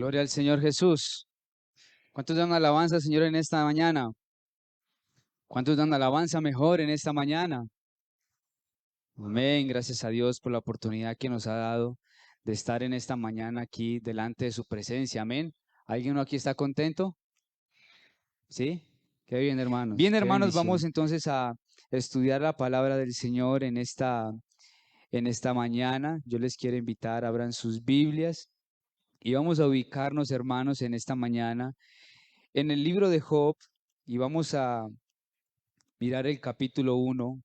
Gloria al Señor Jesús. ¿Cuántos dan alabanza, Señor, en esta mañana? ¿Cuántos dan alabanza mejor en esta mañana? Amén. Gracias a Dios por la oportunidad que nos ha dado de estar en esta mañana aquí delante de su presencia. Amén. ¿Alguien aquí está contento? ¿Sí? Qué bien, hermanos. Bien, Qué hermanos, bendición. vamos entonces a estudiar la palabra del Señor en esta mañana. Yo les quiero invitar, abran sus Biblias y vamos a ubicarnos, hermanos, en esta mañana en el libro de Job y vamos a mirar el capítulo 1,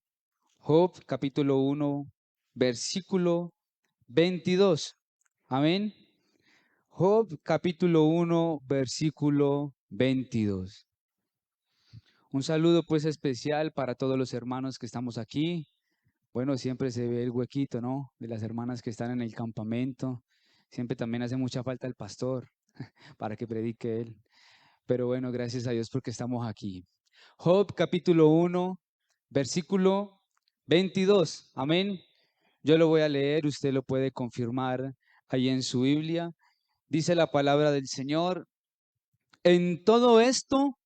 Job capítulo 1, versículo 22. Amén. Job capítulo 1, versículo 22. Un saludo pues especial para todos los hermanos que estamos aquí. Bueno, siempre se ve el huequito, ¿no? De las hermanas que están en el campamento. Siempre también hace mucha falta el pastor para que predique él. Pero bueno, gracias a Dios porque estamos aquí. Job capítulo 1, versículo 22. Amén. Yo lo voy a leer, usted lo puede confirmar ahí en su Biblia. Dice la palabra del Señor: en todo esto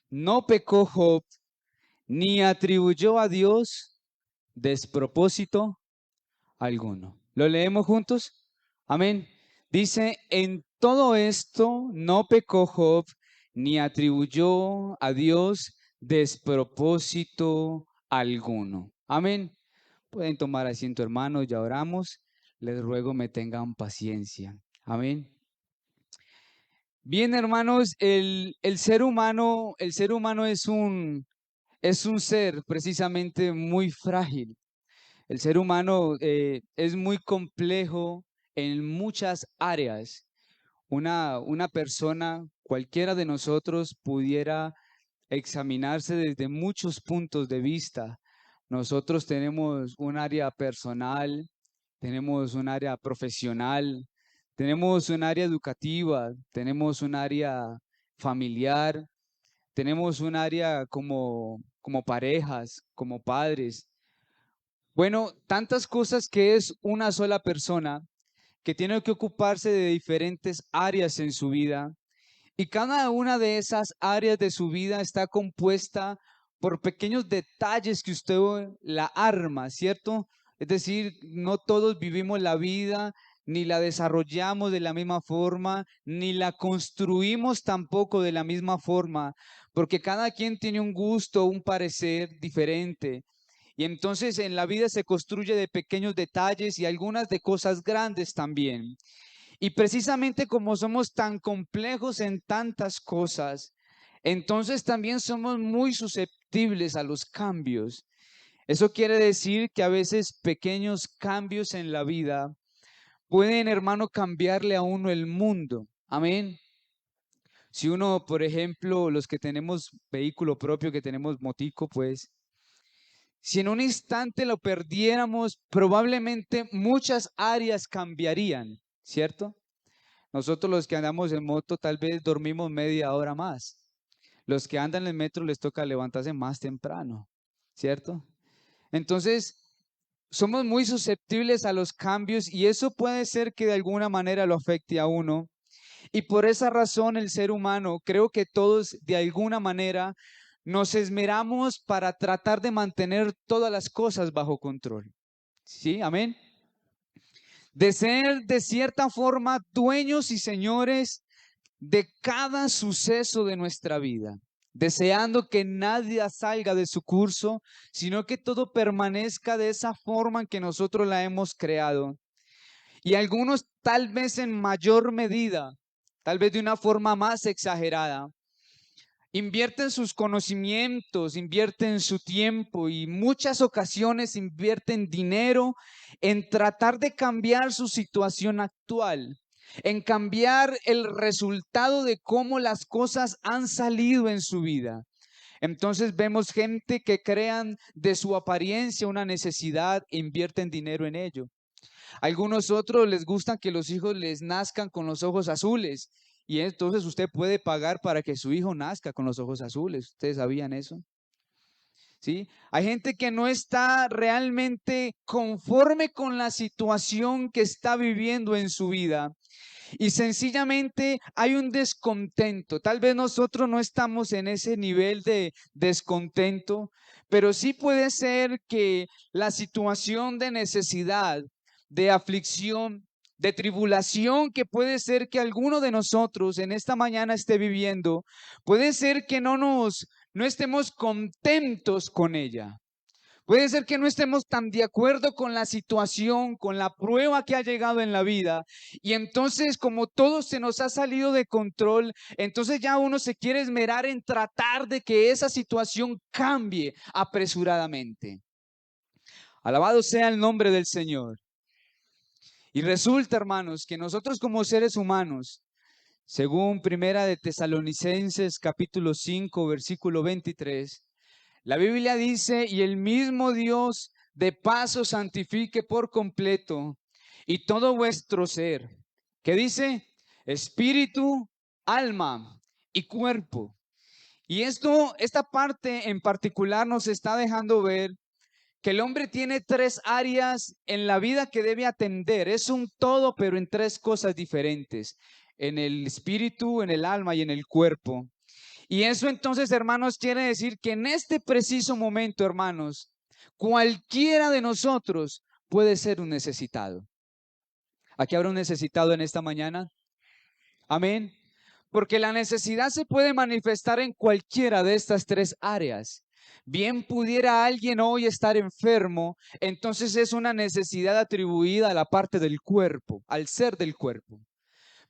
no pecó Job, ni atribuyó a Dios despropósito alguno. ¿Lo leemos juntos? Amén. Dice, en todo esto no pecó Job, ni atribuyó a Dios despropósito alguno. Amén. Pueden tomar asiento, hermanos, ya oramos. Les ruego me tengan paciencia. Amén. Bien, hermanos, el ser humano es un ser precisamente muy frágil. El ser humano es muy complejo en muchas áreas. Una persona, cualquiera de nosotros, pudiera examinarse desde muchos puntos de vista. Nosotros tenemos un área personal, tenemos un área profesional, tenemos un área educativa, tenemos un área familiar, tenemos un área como parejas, como padres. Bueno, tantas cosas que es una sola persona que tiene que ocuparse de diferentes áreas en su vida y cada una de esas áreas de su vida está compuesta por pequeños detalles que usted la arma, ¿cierto? Es decir, no todos vivimos la vida, ni la desarrollamos de la misma forma, ni la construimos tampoco de la misma forma, porque cada quien tiene un gusto, un parecer diferente. Y entonces en la vida se construye de pequeños detalles y algunas de cosas grandes también. Y precisamente como somos tan complejos en tantas cosas, entonces también somos muy susceptibles a los cambios. Eso quiere decir que a veces pequeños cambios en la vida pueden, hermano, cambiarle a uno el mundo. Amén. Si uno, por ejemplo, los que tenemos vehículo propio, que tenemos motico, pues si en un instante lo perdiéramos, probablemente muchas áreas cambiarían, ¿cierto? Nosotros los que andamos en moto tal vez dormimos media hora más. Los que andan en el metro les toca levantarse más temprano, ¿cierto? Entonces, somos muy susceptibles a los cambios y eso puede ser que de alguna manera lo afecte a uno. Y por esa razón el ser humano, creo que todos de alguna manera nos esmeramos para tratar de mantener todas las cosas bajo control. ¿Sí? Amén. De ser de cierta forma dueños y señores de cada suceso de nuestra vida, deseando que nadie salga de su curso, sino que todo permanezca de esa forma en que nosotros la hemos creado. Y algunos tal vez en mayor medida, tal vez de una forma más exagerada, invierten sus conocimientos, invierten su tiempo y muchas ocasiones invierten dinero en tratar de cambiar su situación actual, en cambiar el resultado de cómo las cosas han salido en su vida. Entonces vemos gente que crean de su apariencia una necesidad e invierten dinero en ello. Algunos otros les gustan que los hijos les nazcan con los ojos azules y entonces usted puede pagar para que su hijo nazca con los ojos azules. ¿Ustedes sabían eso? ¿Sí? Hay gente que no está realmente conforme con la situación que está viviendo en su vida y sencillamente hay un descontento. Tal vez nosotros no estamos en ese nivel de descontento, pero sí puede ser que la situación de necesidad, de aflicción, de tribulación que puede ser que alguno de nosotros en esta mañana esté viviendo, puede ser que no estemos contentos con ella. Puede ser que no estemos tan de acuerdo con la situación, con la prueba que ha llegado en la vida. Y entonces, como todo se nos ha salido de control, entonces ya uno se quiere esmerar en tratar de que esa situación cambie apresuradamente. Alabado sea el nombre del Señor. Y resulta, hermanos, que nosotros como seres humanos, según Primera de Tesalonicenses capítulo 5, versículo 23, la Biblia dice, y el mismo Dios de paz os santifique por completo y todo vuestro ser. ¿Qué dice? Espíritu, alma y cuerpo. Y esta parte en particular nos está dejando ver que el hombre tiene tres áreas en la vida que debe atender. Es un todo, pero en tres cosas diferentes: en el espíritu, en el alma y en el cuerpo. Y eso entonces, hermanos, quiere decir que en este preciso momento, hermanos, cualquiera de nosotros puede ser un necesitado. ¿Aquí habrá un necesitado en esta mañana? Amén. Porque la necesidad se puede manifestar en cualquiera de estas tres áreas. Bien pudiera alguien hoy estar enfermo, entonces es una necesidad atribuida a la parte del cuerpo, al ser del cuerpo.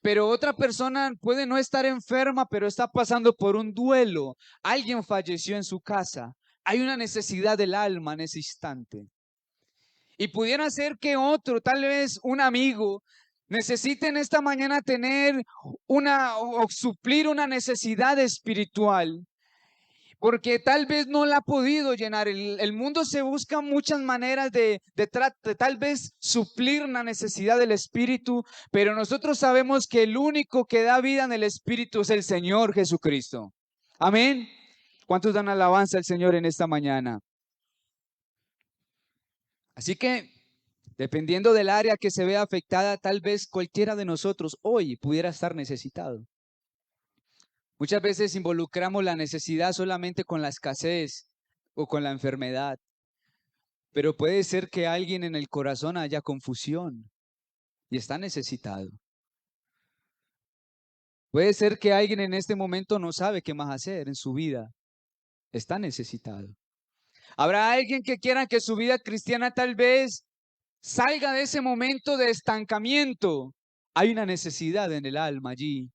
Pero otra persona puede no estar enferma, pero está pasando por un duelo. Alguien falleció en su casa. Hay una necesidad del alma en ese instante. Y pudiera ser que otro, tal vez un amigo, necesite en esta mañana tener o suplir una necesidad espiritual, porque tal vez no la ha podido llenar. El mundo se busca muchas maneras de tal vez suplir una necesidad del Espíritu, pero nosotros sabemos que el único que da vida en el Espíritu es el Señor Jesucristo. Amén. ¿Cuántos dan alabanza al Señor en esta mañana? Así que, dependiendo del área que se vea afectada, tal vez cualquiera de nosotros hoy pudiera estar necesitado. Muchas veces involucramos la necesidad solamente con la escasez o con la enfermedad, pero puede ser que alguien en el corazón haya confusión y está necesitado. Puede ser que alguien en este momento no sabe qué más hacer en su vida, está necesitado. Habrá alguien que quiera que su vida cristiana tal vez salga de ese momento de estancamiento. Hay una necesidad en el alma allí,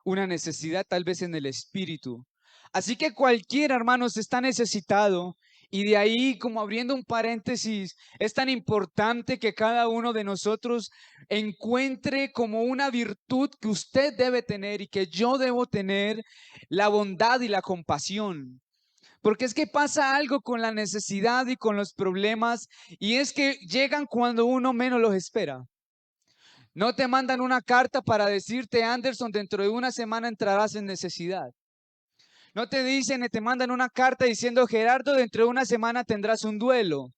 una necesidad tal vez en el espíritu. Así que cualquiera, hermanos, está necesitado. Y de ahí, como abriendo un paréntesis, es tan importante que cada uno de nosotros encuentre como una virtud que usted debe tener y que yo debo tener: la bondad y la compasión. Porque es que pasa algo con la necesidad y con los problemas, y es que llegan cuando uno menos los espera. No te mandan una carta para decirte: Anderson, dentro de una semana entrarás en necesidad. No te dicen, te mandan una carta diciendo: Gerardo, dentro de una semana tendrás un duelo.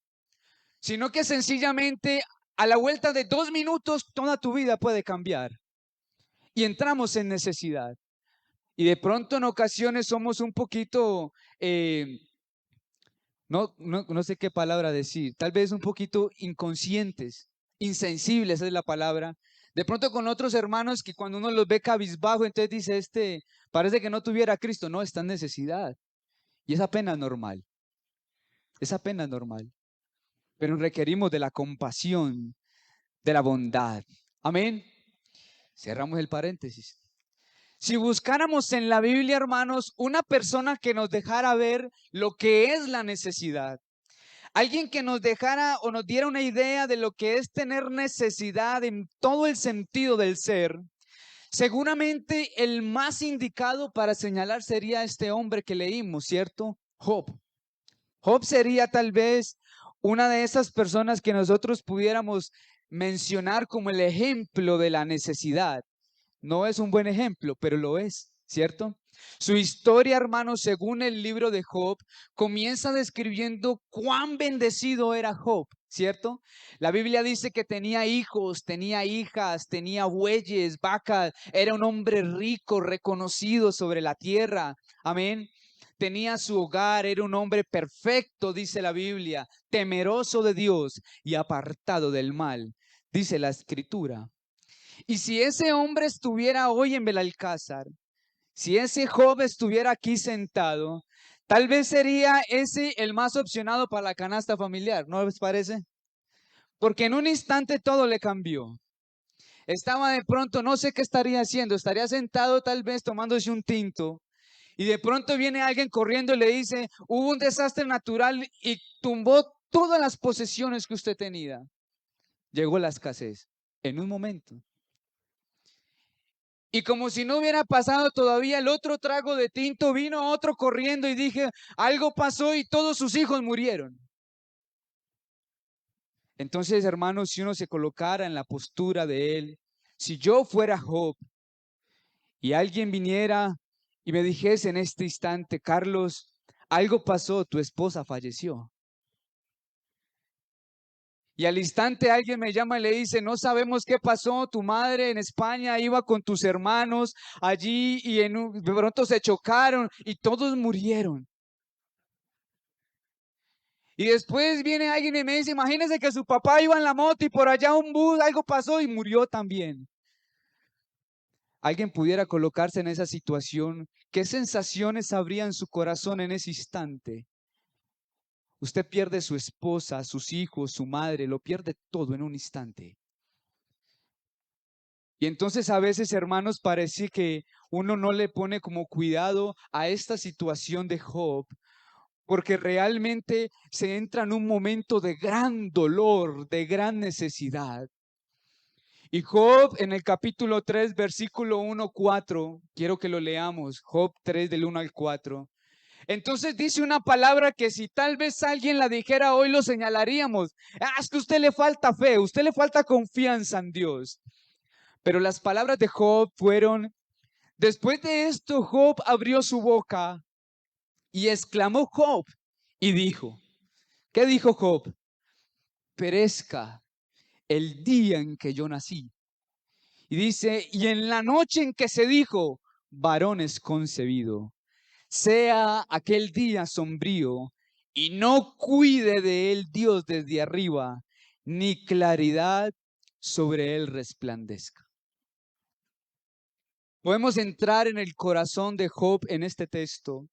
Sino que sencillamente a la vuelta de 2 minutos toda tu vida puede cambiar. Y entramos en necesidad. Y de pronto en ocasiones somos un poquito, no sé qué palabra decir, tal vez un poquito inconscientes, insensibles es la palabra. De pronto con otros hermanos que cuando uno los ve cabizbajo, entonces dice: parece que no tuviera a Cristo. No, está en necesidad. Y es apenas normal, es apenas normal. Pero requerimos de la compasión, de la bondad. Amén. Cerramos el paréntesis. Si buscáramos en la Biblia, hermanos, una persona que nos dejara ver lo que es la necesidad, alguien que nos dejara o nos diera una idea de lo que es tener necesidad en todo el sentido del ser, seguramente el más indicado para señalar sería este hombre que leímos, ¿cierto? Job. Job sería tal vez una de esas personas que nosotros pudiéramos mencionar como el ejemplo de la necesidad. No es un buen ejemplo, pero lo es, ¿cierto? Su historia, hermanos, según el libro de Job, comienza describiendo cuán bendecido era Job, ¿cierto? La Biblia dice que tenía hijos, tenía hijas, tenía bueyes, vacas, era un hombre rico, reconocido sobre la tierra, amén. Tenía su hogar, era un hombre perfecto, dice la Biblia, temeroso de Dios y apartado del mal, dice la Escritura. Y si ese hombre estuviera hoy en Belalcázar, si ese Job estuviera aquí sentado, tal vez sería ese el más opcionado para la canasta familiar, ¿no les parece? Porque en un instante todo le cambió. Estaba de pronto, no sé qué estaría haciendo, estaría sentado tal vez tomándose un tinto y de pronto viene alguien corriendo y le dice, hubo un desastre natural y tumbó todas las posesiones que usted tenía. Llegó la escasez en un momento. Y como si no hubiera pasado todavía el otro trago de tinto, vino otro corriendo y dije, algo pasó y todos sus hijos murieron. Entonces, hermanos, si uno se colocara en la postura de él, si yo fuera Job y alguien viniera y me dijese en este instante, Carlos, algo pasó, tu esposa falleció. Y al instante alguien me llama y le dice, no sabemos qué pasó, tu madre en España iba con tus hermanos allí y de pronto se chocaron y todos murieron. Y después viene alguien y me dice, imagínese que su papá iba en la moto y por allá un bus, algo pasó y murió también. Alguien pudiera colocarse en esa situación, ¿qué sensaciones habría en su corazón en ese instante? Usted pierde su esposa, sus hijos, su madre, lo pierde todo en un instante. Y entonces a veces, hermanos, parece que uno no le pone como cuidado a esta situación de Job, porque realmente se entra en un momento de gran dolor, de gran necesidad. Y Job en el capítulo 3, versículo 1, 4, quiero que lo leamos, Job 3 del 1 al 4. Entonces dice una palabra que si tal vez alguien la dijera hoy lo señalaríamos. Es que a usted le falta fe, a usted le falta confianza en Dios. Pero las palabras de Job fueron, después de esto Job abrió su boca y exclamó Job y dijo, ¿qué dijo Job? Perezca el día en que yo nací. Y dice, y en la noche en que se dijo, varón es concebido, sea aquel día sombrío y no cuide de él Dios desde arriba, ni claridad sobre él resplandezca. Podemos entrar en el corazón de Job en este texto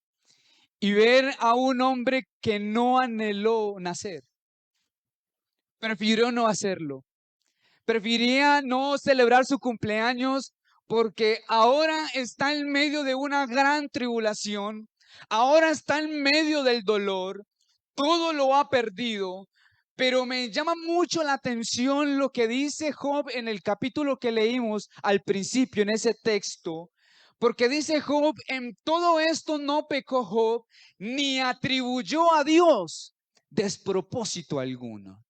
y ver a un hombre que no anheló nacer, prefirió no hacerlo. Prefería no celebrar su cumpleaños porque ahora está en medio de una gran tribulación, ahora está en medio del dolor, todo lo ha perdido, pero me llama mucho la atención lo que dice Job en el capítulo que leímos al principio en ese texto, porque dice Job, en todo esto no pecó Job, ni atribuyó a Dios despropósito alguno.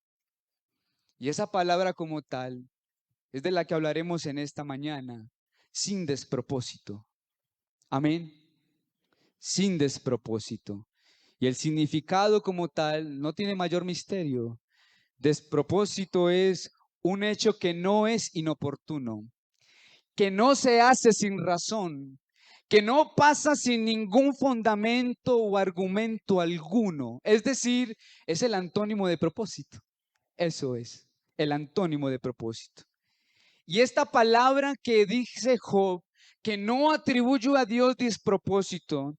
Y esa palabra como tal es de la que hablaremos en esta mañana, sin despropósito. Amén. Sin despropósito. Y el significado como tal no tiene mayor misterio. Despropósito es un hecho que no es inoportuno, que no se hace sin razón, que no pasa sin ningún fundamento o argumento alguno. Es decir, es el antónimo de propósito. Eso es, el antónimo de propósito. Y esta palabra que dice Job, que no atribuye a Dios despropósito,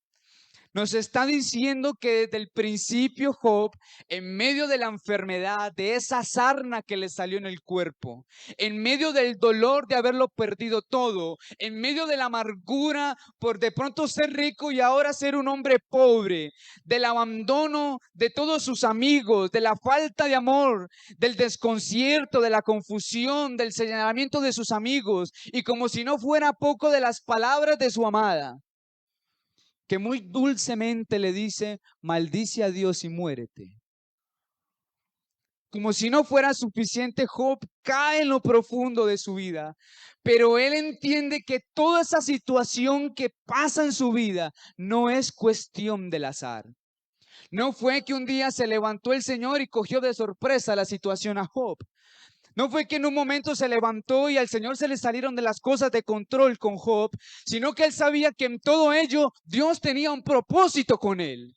nos está diciendo que desde el principio Job, en medio de la enfermedad, de esa sarna que le salió en el cuerpo, en medio del dolor de haberlo perdido todo, en medio de la amargura por de pronto ser rico y ahora ser un hombre pobre, del abandono de todos sus amigos, de la falta de amor, del desconcierto, de la confusión, del señalamiento de sus amigos y como si no fuera poco de las palabras de su amada, que muy dulcemente le dice, maldice a Dios y muérete. Como si no fuera suficiente, Job cae en lo profundo de su vida, pero él entiende que toda esa situación que pasa en su vida no es cuestión del azar. No fue que un día se levantó el Señor y cogió de sorpresa la situación a Job. No fue que en un momento se levantó y al Señor se le salieron de las cosas de control con Job, sino que él sabía que en todo ello Dios tenía un propósito con él.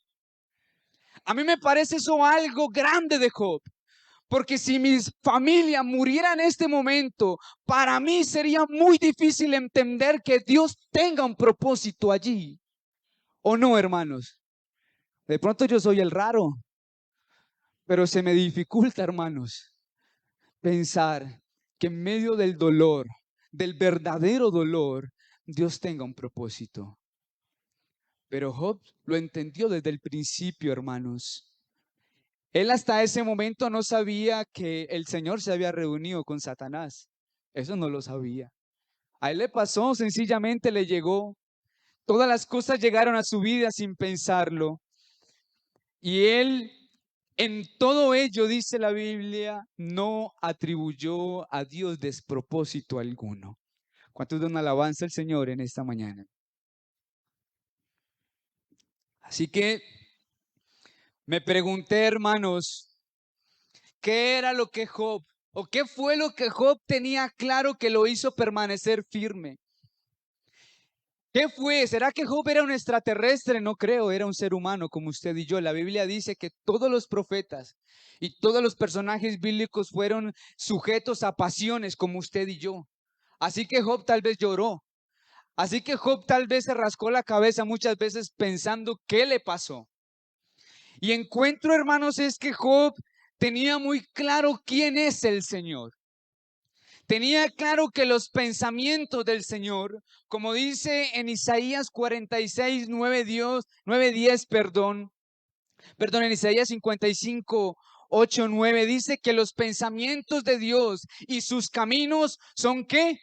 A mí me parece eso algo grande de Job. Porque si mi familia muriera en este momento, para mí sería muy difícil entender que Dios tenga un propósito allí. ¿O no, hermanos? De pronto yo soy el raro, pero se me dificulta, hermanos, pensar que en medio del dolor, del verdadero dolor, Dios tenga un propósito. Pero Job lo entendió desde el principio, hermanos. Él hasta ese momento no sabía que el Señor se había reunido con Satanás. Eso no lo sabía. A él le pasó, sencillamente le llegó. Todas las cosas llegaron a su vida sin pensarlo. Y él, en todo ello, dice la Biblia, no atribuyó a Dios despropósito alguno. ¿Cuántos dan alabanza al Señor en esta mañana? Así que me pregunté, hermanos, ¿qué era lo que Job, o qué fue lo que Job tenía claro que lo hizo permanecer firme? ¿Qué fue? ¿Será que Job era un extraterrestre? No creo, era un ser humano como usted y yo. La Biblia dice que todos los profetas y todos los personajes bíblicos fueron sujetos a pasiones como usted y yo. Así que Job tal vez lloró. Así que Job tal vez se rascó la cabeza muchas veces pensando qué le pasó. Y encuentro, hermanos, es que Job tenía muy claro quién es el Señor. Tenía claro que los pensamientos del Señor, como dice en Isaías 46, 9:10, en Isaías 55, 8, 9, dice que los pensamientos de Dios y sus caminos son ¿qué?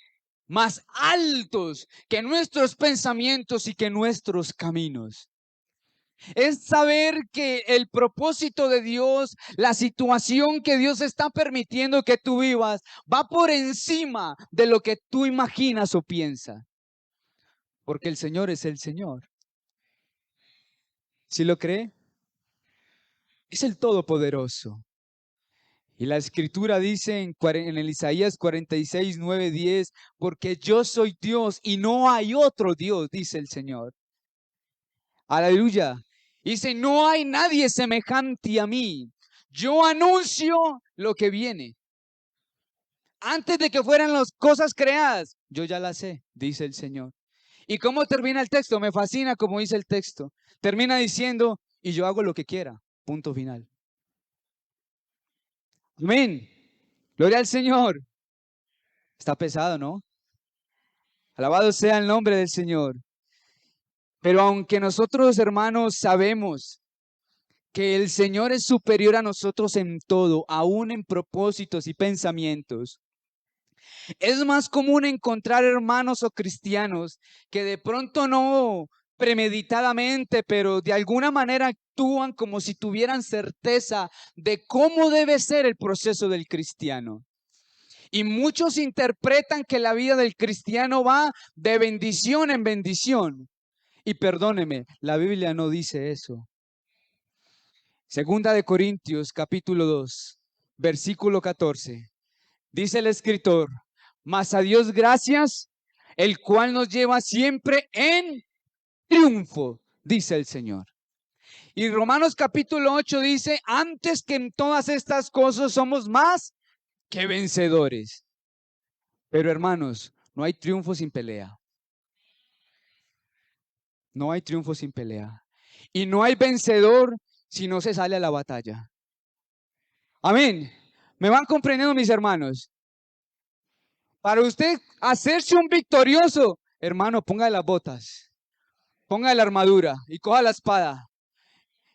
Más altos que nuestros pensamientos y que nuestros caminos. Es saber que el propósito de Dios, la situación que Dios está permitiendo que tú vivas, va por encima de lo que tú imaginas o piensas. Porque el Señor es el Señor. ¿Sí lo cree? Es el Todopoderoso. Y la Escritura dice en el Isaías 46, 9, 10, porque yo soy Dios y no hay otro Dios, dice el Señor. Aleluya. Dice, no hay nadie semejante a mí. Yo anuncio lo que viene. Antes de que fueran las cosas creadas, yo ya las sé, dice el Señor. ¿Y cómo termina el texto? Me fascina como dice el texto. Termina diciendo, y yo hago lo que quiera. Punto final. Amén. Gloria al Señor. Está pesado, ¿no? Alabado sea el nombre del Señor. Pero aunque nosotros, hermanos, sabemos que el Señor es superior a nosotros en todo, aún en propósitos y pensamientos, es más común encontrar hermanos o cristianos que de pronto no premeditadamente, pero de alguna manera actúan como si tuvieran certeza de cómo debe ser el proceso del cristiano. Y muchos interpretan que la vida del cristiano va de bendición en bendición. Y perdóneme, la Biblia no dice eso. Segunda de Corintios, capítulo 2, versículo 14. Dice el escritor, mas a Dios gracias, el cual nos lleva siempre en triunfo, dice el Señor. Y Romanos capítulo 8 dice, antes que en todas estas cosas somos más que vencedores. Pero hermanos, no hay triunfo sin pelea. No hay triunfo sin pelea. Y no hay vencedor si no se sale a la batalla. Amén. ¿Me van comprendiendo, mis hermanos? Para usted hacerse un victorioso, hermano, ponga las botas, ponga la armadura y coja la espada.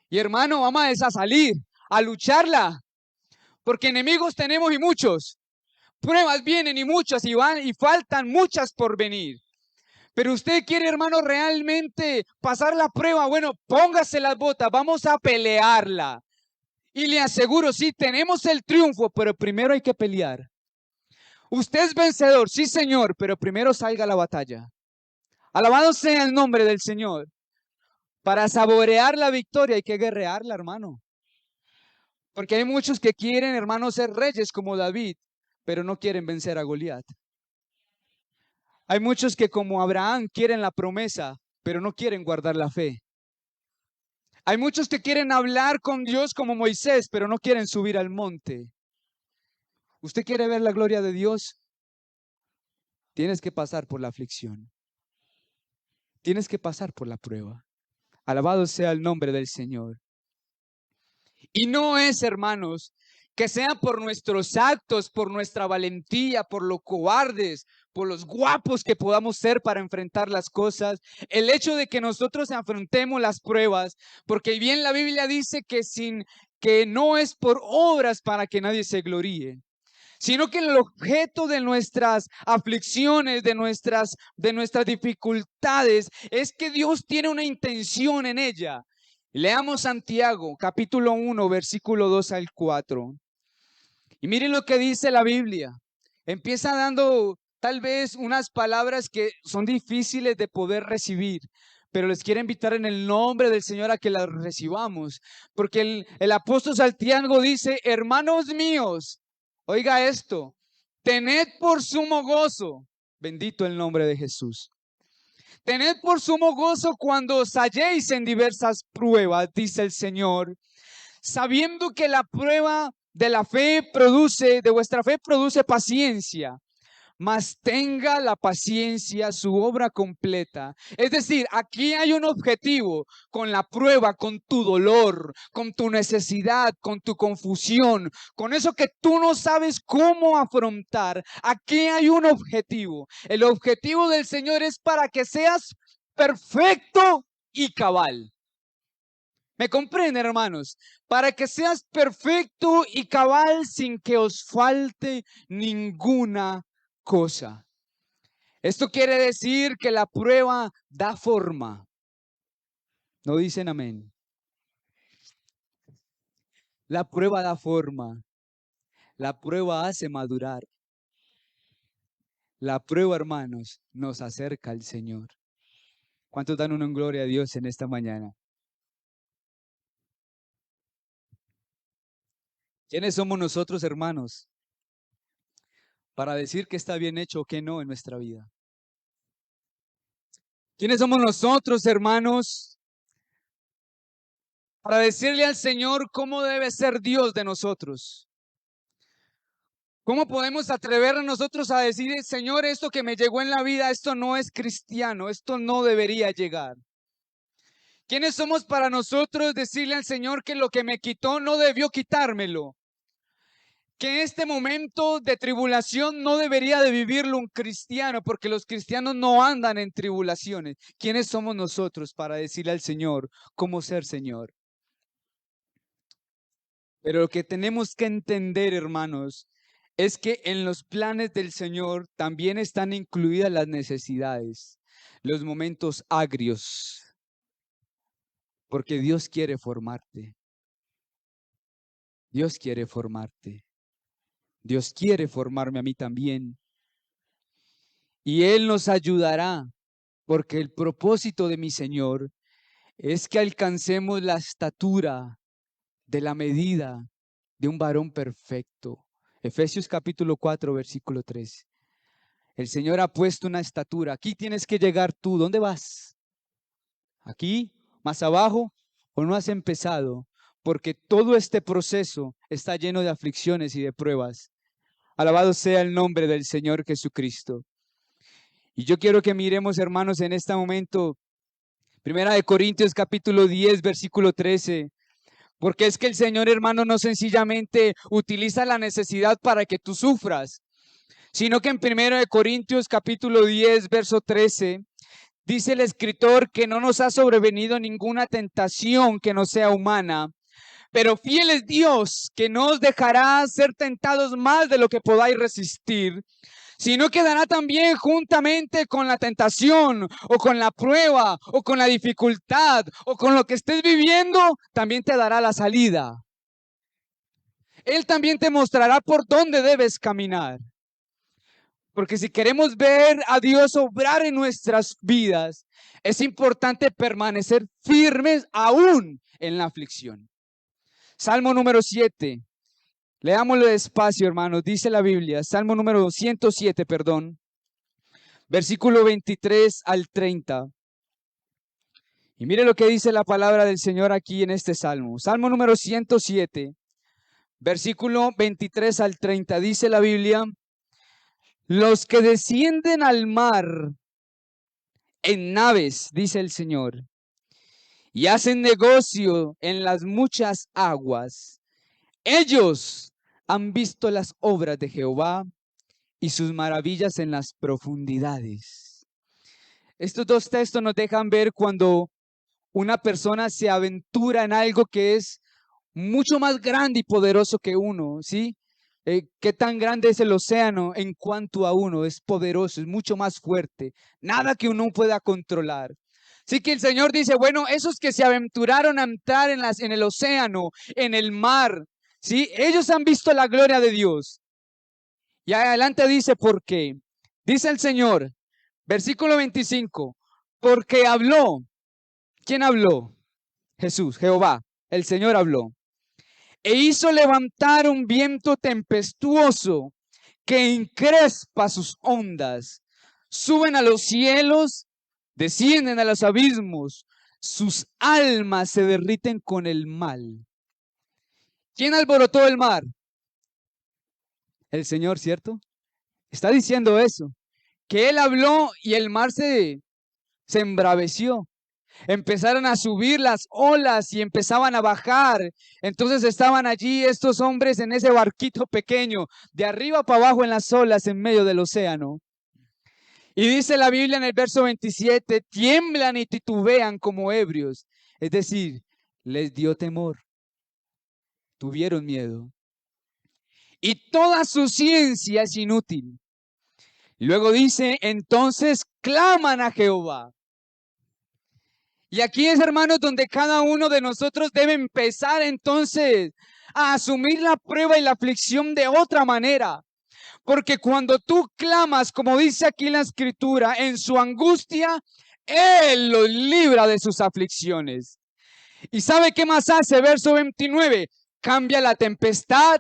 Y hermano, vamos a salir, a lucharla, porque enemigos tenemos y muchos. Pruebas vienen y muchas y van y faltan muchas por venir. Pero usted quiere, hermano, realmente pasar la prueba. Bueno, póngase las botas, vamos a pelearla. Y le aseguro, sí, tenemos el triunfo, pero primero hay que pelear. Usted es vencedor, sí, Señor, pero primero salga a la batalla. Alabado sea el nombre del Señor. Para saborear la victoria hay que guerrearla, hermano. Porque hay muchos que quieren, hermanos, ser reyes como David, pero no quieren vencer a Goliat. Hay muchos que como Abraham quieren la promesa, pero no quieren guardar la fe. Hay muchos que quieren hablar con Dios como Moisés, pero no quieren subir al monte. ¿Usted quiere ver la gloria de Dios? Tienes que pasar por la aflicción. Tienes que pasar por la prueba. Alabado sea el nombre del Señor. Y no es, hermanos, que sea por nuestros actos, por nuestra valentía, por lo cobardes, por los guapos que podamos ser para enfrentar las cosas. El hecho de que nosotros afrontemos las pruebas, porque bien la Biblia dice que no es por obras para que nadie se gloríe, sino que el objeto de nuestras aflicciones, de nuestras dificultades, es que Dios tiene una intención en ella. Leamos Santiago, capítulo 1, versículo 2 al 4. Y miren lo que dice la Biblia. Empieza dando tal vez unas palabras que son difíciles de poder recibir, pero les quiero invitar en el nombre del Señor a que las recibamos. Porque el apóstol Santiago dice, hermanos míos, oiga esto, tened por sumo gozo, bendito el nombre de Jesús. Tened por sumo gozo cuando os halléis en diversas pruebas, dice el Señor, sabiendo que la prueba de vuestra fe produce paciencia, mas tenga la paciencia su obra completa. Es decir, aquí hay un objetivo con la prueba, con tu dolor, con tu necesidad, con tu confusión, con eso que tú no sabes cómo afrontar. Aquí hay un objetivo. El objetivo del Señor es para que seas perfecto y cabal. ¿Me comprenden, hermanos? Para que seas perfecto y cabal sin que os falte ninguna cosa. Esto quiere decir que la prueba da forma. ¿No dicen amén? La prueba da forma. La prueba hace madurar. La prueba, hermanos, nos acerca al Señor. ¿Cuántos dan una gloria a Dios en esta mañana? ¿Quiénes somos nosotros, hermanos, para decir que está bien hecho o que no en nuestra vida? ¿Quiénes somos nosotros, hermanos, para decirle al Señor cómo debe ser Dios de nosotros? ¿Cómo podemos atrevernos nosotros a decir, Señor, esto que me llegó en la vida, esto no es cristiano, esto no debería llegar? ¿Quiénes somos para nosotros decirle al Señor que lo que me quitó no debió quitármelo? Que este momento de tribulación no debería de vivirlo un cristiano, porque los cristianos no andan en tribulaciones. ¿Quiénes somos nosotros para decirle al Señor cómo ser Señor? Pero lo que tenemos que entender, hermanos, es que en los planes del Señor también están incluidas las necesidades, los momentos agrios, porque Dios quiere formarte. Dios quiere formarte. Dios quiere formarme a mí también. Y Él nos ayudará, porque el propósito de mi Señor es que alcancemos la estatura de la medida de un varón perfecto. Efesios capítulo 4, versículo 3. El Señor ha puesto una estatura. Aquí tienes que llegar tú. ¿Dónde vas? ¿Aquí? ¿Más abajo? ¿O no has empezado? Porque todo este proceso está lleno de aflicciones y de pruebas. Alabado sea el nombre del Señor Jesucristo. Y yo quiero que miremos, hermanos, en este momento, Primera de Corintios capítulo 10, versículo 13. Porque es que el Señor, hermano, no sencillamente utiliza la necesidad para que tú sufras, sino que en 1 capítulo 10, verso 13, dice el escritor que no nos ha sobrevenido ninguna tentación que no sea humana, pero fiel es Dios, que no os dejará ser tentados más de lo que podáis resistir, sino que dará también juntamente con la tentación o con la prueba o con la dificultad o con lo que estés viviendo, también te dará la salida. Él también te mostrará por dónde debes caminar. Porque si queremos ver a Dios obrar en nuestras vidas, es importante permanecer firmes aún en la aflicción. Salmo número 7. Leámoslo despacio, hermanos. Dice la Biblia, Salmo número 107, perdón, versículo 23 al 30. Y mire lo que dice la palabra del Señor aquí en este Salmo. Salmo número 107, versículo 23 al 30. Dice la Biblia, los que descienden al mar en naves, dice el Señor, y hacen negocio en las muchas aguas. Ellos han visto las obras de Jehová y sus maravillas en las profundidades. Estos dos textos nos dejan ver cuando una persona se aventura en algo que es mucho más grande y poderoso que uno, ¿sí? ¿Qué tan grande es el océano en cuanto a uno? Es poderoso, es mucho más fuerte. Nada que uno pueda controlar. Así que el Señor dice, bueno, esos que se aventuraron a entrar en el océano, en el mar, ¿sí? Ellos han visto la gloria de Dios. Y adelante dice, ¿por qué? Dice el Señor, versículo 25, porque habló. ¿Quién habló? Jesús, Jehová, el Señor habló. E hizo levantar un viento tempestuoso que encrespa sus ondas. Suben a los cielos, descienden a los abismos, sus almas se derriten con el mal. ¿Quién alborotó el mar? El Señor, ¿cierto? Está diciendo eso, que Él habló y el mar se embraveció. Empezaron a subir las olas y empezaban a bajar. Entonces estaban allí estos hombres en ese barquito pequeño, de arriba para abajo en las olas en medio del océano. Y dice la Biblia en el verso 27, tiemblan y titubean como ebrios. Es decir, les dio temor, tuvieron miedo. Y toda su ciencia es inútil. Luego dice, entonces claman a Jehová. Y aquí es, hermanos, donde cada uno de nosotros debe empezar entonces a asumir la prueba y la aflicción de otra manera. Porque cuando tú clamas, como dice aquí la escritura, en su angustia, Él los libra de sus aflicciones. ¿Y sabe qué más hace? Verso 29, cambia la tempestad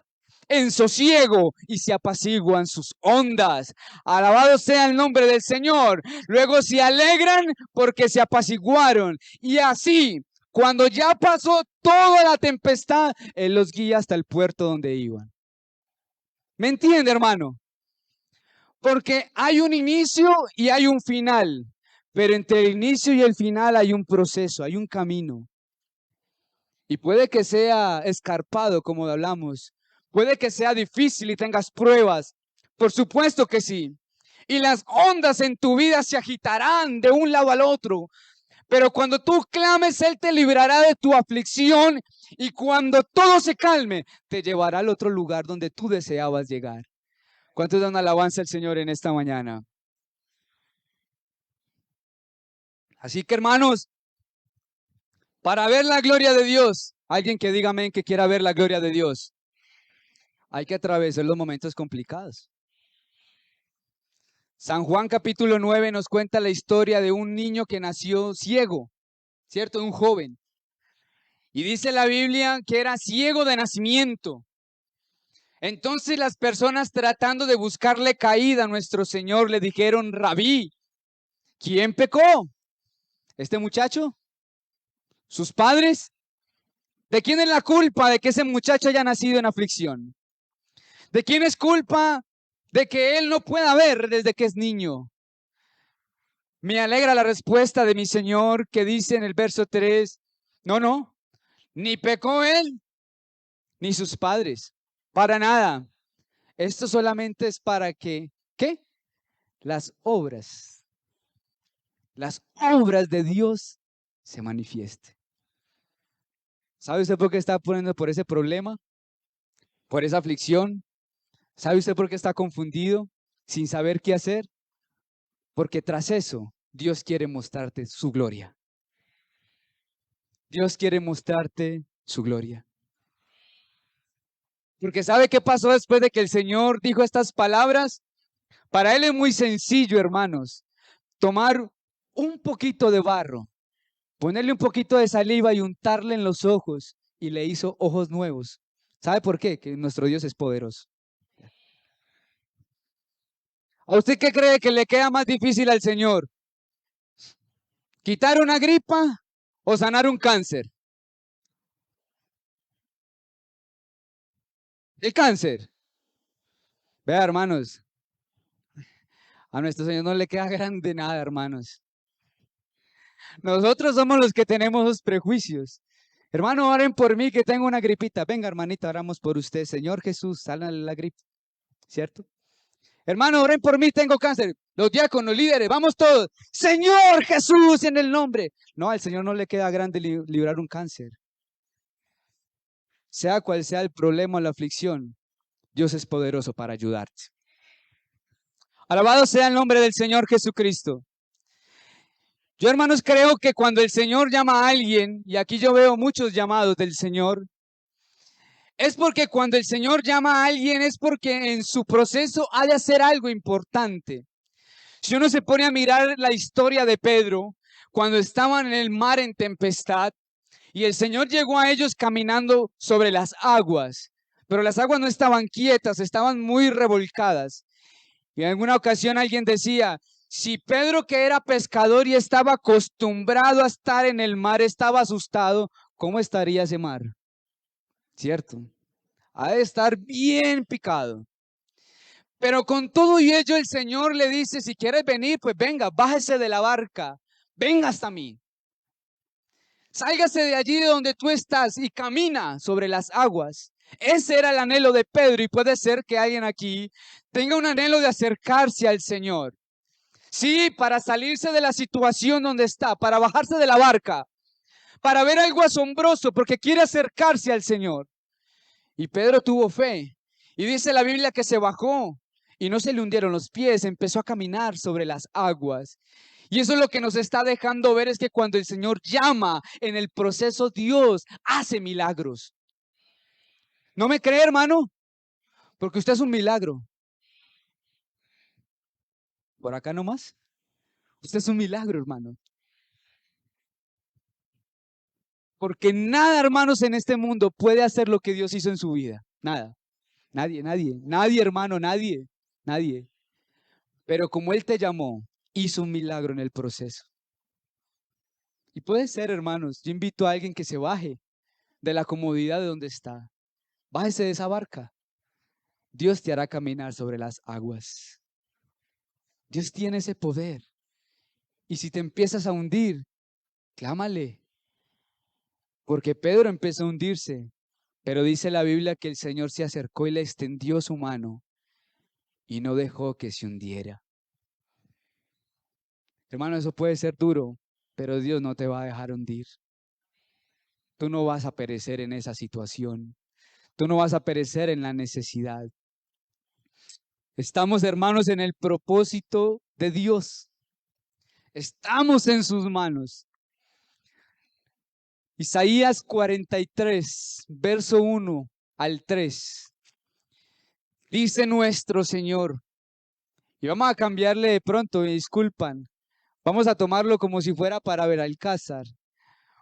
en sosiego y se apaciguan sus ondas. Alabado sea el nombre del Señor. Luego se alegran porque se apaciguaron. Y así, cuando ya pasó toda la tempestad, Él los guía hasta el puerto donde iban. ¿Me entiende, hermano? Porque hay un inicio y hay un final. Pero entre el inicio y el final hay un proceso, hay un camino. Y puede que sea escarpado, como hablamos. Puede que sea difícil y tengas pruebas. Por supuesto que sí. Y las ondas en tu vida se agitarán de un lado al otro. Pero cuando tú clames, Él te librará de tu aflicción. Y cuando todo se calme, te llevará al otro lugar donde tú deseabas llegar. ¿Cuántos dan alabanza al Señor en esta mañana? Así que, hermanos, para ver la gloria de Dios, alguien que diga amén que quiera ver la gloria de Dios, hay que atravesar los momentos complicados. San Juan capítulo 9 nos cuenta la historia de un niño que nació ciego, ¿cierto? Un joven. Y dice la Biblia que era ciego de nacimiento. Entonces las personas tratando de buscarle caída a nuestro Señor le dijeron, Rabí, ¿quién pecó? ¿Este muchacho? ¿Sus padres? ¿De quién es la culpa de que ese muchacho haya nacido en aflicción? ¿De quién es culpa de que él no pueda ver desde que es niño? Me alegra la respuesta de mi Señor que dice en el verso 3, no, ni pecó él, ni sus padres, para nada. Esto solamente es para que, ¿qué? Las obras de Dios se manifiesten. ¿Sabe usted por qué está poniendo por ese problema? ¿Por esa aflicción? ¿Sabe usted por qué está confundido, sin saber qué hacer? Porque tras eso, Dios quiere mostrarte su gloria. Dios quiere mostrarte su gloria. Porque ¿sabe qué pasó después de que el Señor dijo estas palabras? Para Él es muy sencillo, hermanos, tomar un poquito de barro, ponerle un poquito de saliva y untarle en los ojos, y le hizo ojos nuevos. ¿Sabe por qué? Que nuestro Dios es poderoso. ¿A usted qué cree que le queda más difícil al Señor? ¿Quitar una gripa o sanar un cáncer? El cáncer. Vea, hermanos, a nuestro Señor no le queda grande nada, hermanos. Nosotros somos los que tenemos los prejuicios. Hermano, oren por mí que tengo una gripita. Venga, hermanita, oramos por usted. Señor Jesús, sálale la gripe. ¿Cierto? Hermano, oren por mí, tengo cáncer. Los diáconos, líderes, vamos todos. Señor Jesús, en el nombre. No, al Señor no le queda grande librar un cáncer. Sea cual sea el problema o la aflicción, Dios es poderoso para ayudarte. Alabado sea el nombre del Señor Jesucristo. Yo, hermanos, creo que cuando el Señor llama a alguien, y aquí yo veo muchos llamados del Señor, es porque cuando el Señor llama a alguien es porque en su proceso ha de hacer algo importante. Si uno se pone a mirar la historia de Pedro, cuando estaban en el mar en tempestad, y el Señor llegó a ellos caminando sobre las aguas, pero las aguas no estaban quietas, estaban muy revolcadas. Y en alguna ocasión alguien decía, si Pedro, que era pescador y estaba acostumbrado a estar en el mar, estaba asustado, ¿cómo estaría ese mar? ¿Cierto? Ha de estar bien picado. Pero con todo y ello el Señor le dice, si quieres venir, pues venga, bájese de la barca, venga hasta mí. Sálgase de allí de donde tú estás y camina sobre las aguas. Ese era el anhelo de Pedro y puede ser que alguien aquí tenga un anhelo de acercarse al Señor. Sí, para salirse de la situación donde está, para bajarse de la barca, para ver algo asombroso, porque quiere acercarse al Señor. Y Pedro tuvo fe. Y dice la Biblia que se bajó y no se le hundieron los pies, empezó a caminar sobre las aguas. Y eso es lo que nos está dejando ver, es que cuando el Señor llama en el proceso, Dios hace milagros. ¿No me cree, hermano? Porque usted es un milagro. Por acá nomás. Usted es un milagro, hermano. Porque nada, hermanos, en este mundo puede hacer lo que Dios hizo en su vida. Nada. Nadie, nadie, nadie, hermano, nadie, nadie. Pero como Él te llamó, hizo un milagro en el proceso. Y puede ser, hermanos, yo invito a alguien que se baje de la comodidad de donde está. Bájese de esa barca. Dios te hará caminar sobre las aguas. Dios tiene ese poder. Y si te empiezas a hundir, clámale. Porque Pedro empezó a hundirse. Pero dice la Biblia que el Señor se acercó y le extendió su mano y no dejó que se hundiera. Hermano, eso puede ser duro, pero Dios no te va a dejar hundir. Tú no vas a perecer en esa situación. Tú no vas a perecer en la necesidad. Estamos, hermanos, en el propósito de Dios. Estamos en sus manos. Isaías 43, verso 1 al 3. Dice nuestro Señor. Y vamos a cambiarle de pronto, me disculpan. Vamos a tomarlo como si fuera para Belalcázar.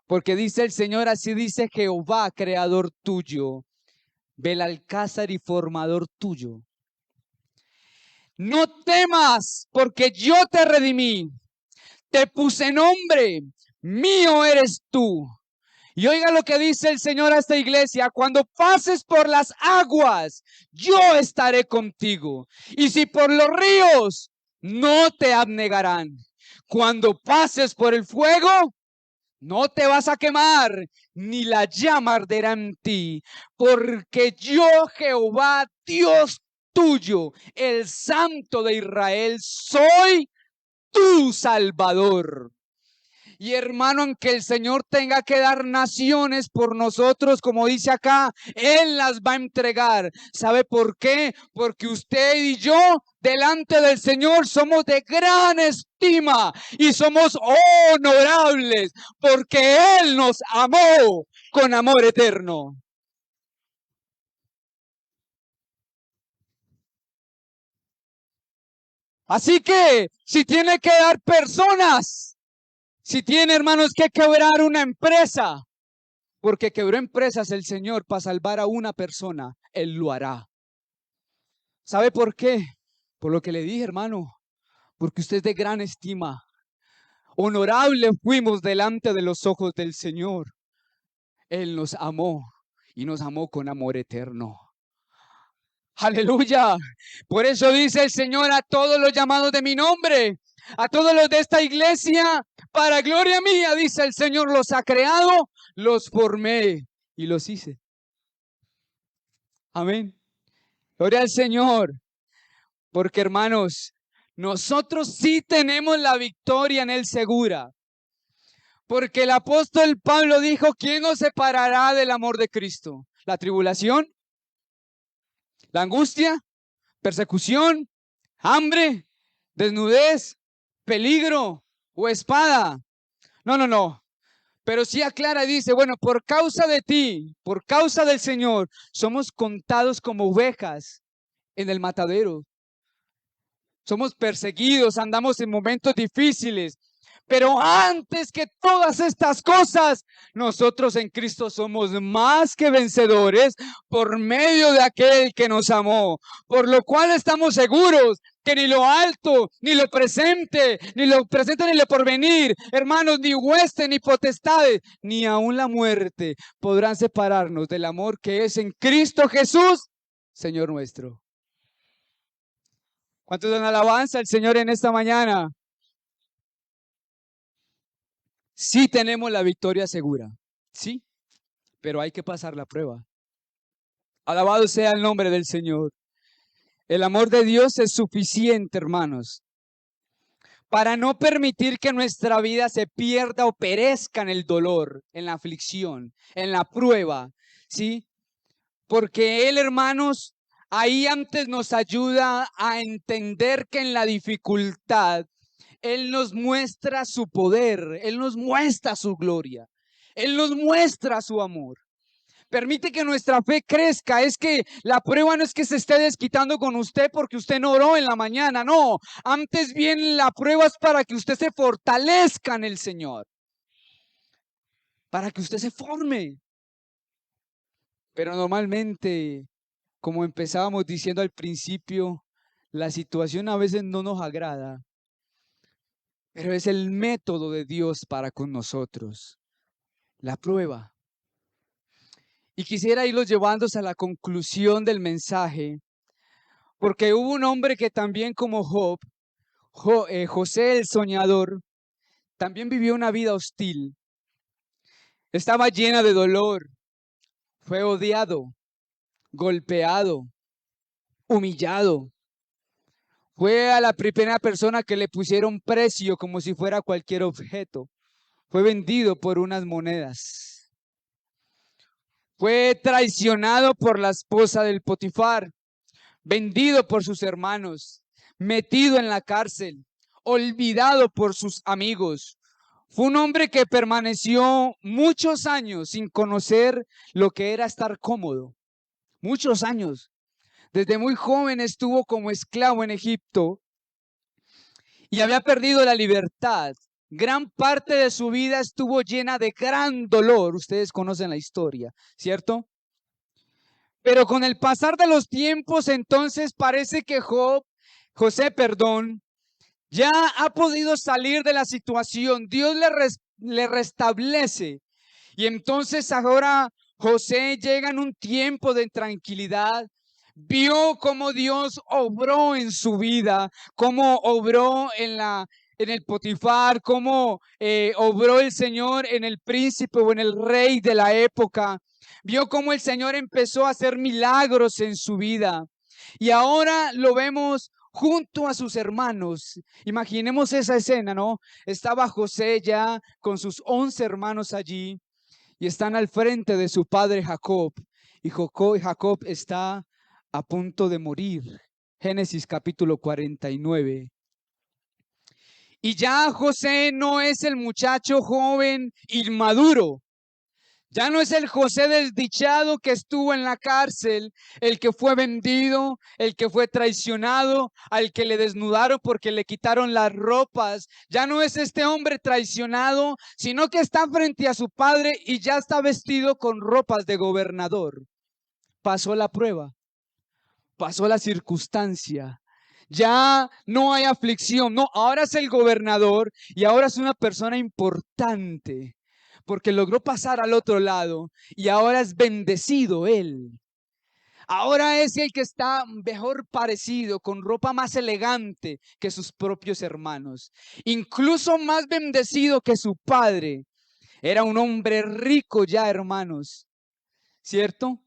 Porque dice el Señor, así dice Jehová, creador tuyo, Belalcázar y formador tuyo. No temas, porque yo te redimí, te puse nombre, mío eres tú. Y oiga lo que dice el Señor a esta iglesia: cuando pases por las aguas, yo estaré contigo. Y si por los ríos, no te abnegarán. Cuando pases por el fuego, no te vas a quemar, ni la llama arderá en ti, porque yo, Jehová, Dios tuyo, el Santo de Israel, soy tu Salvador. Y hermano, aunque el Señor tenga que dar naciones por nosotros, como dice acá, Él las va a entregar. ¿Sabe por qué? Porque usted y yo, delante del Señor, somos de gran estima y somos honorables, porque Él nos amó con amor eterno. Así que si tiene que dar personas, si tiene, hermanos, que quebrar una empresa, porque quebró empresas el Señor para salvar a una persona, Él lo hará. ¿Sabe por qué? Por lo que le dije, hermano, porque usted es de gran estima. Honorable fuimos delante de los ojos del Señor. Él nos amó y nos amó con amor eterno. Aleluya. Por eso dice el Señor a todos los llamados de mi nombre, a todos los de esta iglesia, para gloria mía, dice el Señor, los ha creado, los formé y los hice. Amén. Gloria al Señor. Porque, hermanos, nosotros sí tenemos la victoria en Él segura. Porque el apóstol Pablo dijo, ¿quién nos separará del amor de Cristo? ¿La tribulación? ¿La angustia? ¿Persecución? ¿Hambre? ¿Desnudez? ¿Peligro? ¿O espada? No, no, no. Pero sí aclara y dice, bueno, por causa de ti, por causa del Señor, somos contados como ovejas en el matadero. Somos perseguidos, andamos en momentos difíciles. Pero antes que todas estas cosas, nosotros en Cristo somos más que vencedores por medio de aquel que nos amó. Por lo cual estamos seguros que ni lo alto, ni lo presente, ni lo porvenir, hermanos, ni hueste, ni potestades, ni aun la muerte podrán separarnos del amor que es en Cristo Jesús, Señor nuestro. ¿Cuántos dan alabanza al Señor en esta mañana? Sí tenemos la victoria segura, sí, pero hay que pasar la prueba. Alabado sea el nombre del Señor. El amor de Dios es suficiente, hermanos, para no permitir que nuestra vida se pierda o perezca en el dolor, en la aflicción, en la prueba, ¿sí? Porque Él, hermanos, ahí antes nos ayuda a entender que en la dificultad Él nos muestra su poder, Él nos muestra su gloria, Él nos muestra su amor. Permite que nuestra fe crezca. Es que la prueba no es que se esté desquitando con usted porque usted no oró en la mañana, no. Antes bien la prueba es para que usted se fortalezca en el Señor, para que usted se forme. Pero normalmente, como empezábamos diciendo al principio, la situación a veces no nos agrada. Pero es el método de Dios para con nosotros, la prueba. Y quisiera irlos llevándose a la conclusión del mensaje, porque hubo un hombre que también como Job, José el soñador, también vivió una vida hostil. Estaba llena de dolor, fue odiado, golpeado, humillado. Fue a la primera persona que le pusieron precio como si fuera cualquier objeto. Fue vendido por unas monedas. Fue traicionado por la esposa del Potifar, vendido por sus hermanos, metido en la cárcel, olvidado por sus amigos. Fue un hombre que permaneció muchos años sin conocer lo que era estar cómodo. Muchos años. Desde muy joven estuvo como esclavo en Egipto y había perdido la libertad. Gran parte de su vida estuvo llena de gran dolor. Ustedes conocen la historia, ¿cierto? Pero con el pasar de los tiempos, entonces parece que José, ya ha podido salir de la situación. Dios le restablece. Y entonces ahora José llega en un tiempo de tranquilidad. Vio cómo Dios obró en su vida, cómo obró en el Potifar, cómo obró el Señor en el príncipe o en el rey de la época. Vio cómo el Señor empezó a hacer milagros en su vida. Y ahora lo vemos junto a sus hermanos. Imaginemos esa escena, ¿no? Estaba José ya con sus 11 hermanos allí y están al frente de su padre Jacob. Y Jacob está a punto de morir. Génesis capítulo 49. Y ya José no es el muchacho joven inmaduro. Ya no es el José desdichado que estuvo en la cárcel, el que fue vendido, el que fue traicionado, al que le desnudaron porque le quitaron las ropas. Ya no es este hombre traicionado, sino que está frente a su padre y ya está vestido con ropas de gobernador. Pasó la prueba, pasó la circunstancia. Ya no hay aflicción, no, ahora es el gobernador y ahora es una persona importante porque logró pasar al otro lado y ahora es bendecido él. Ahora es el que está mejor parecido, con ropa más elegante que sus propios hermanos, incluso más bendecido que su padre. Era un hombre rico ya, hermanos, ¿cierto?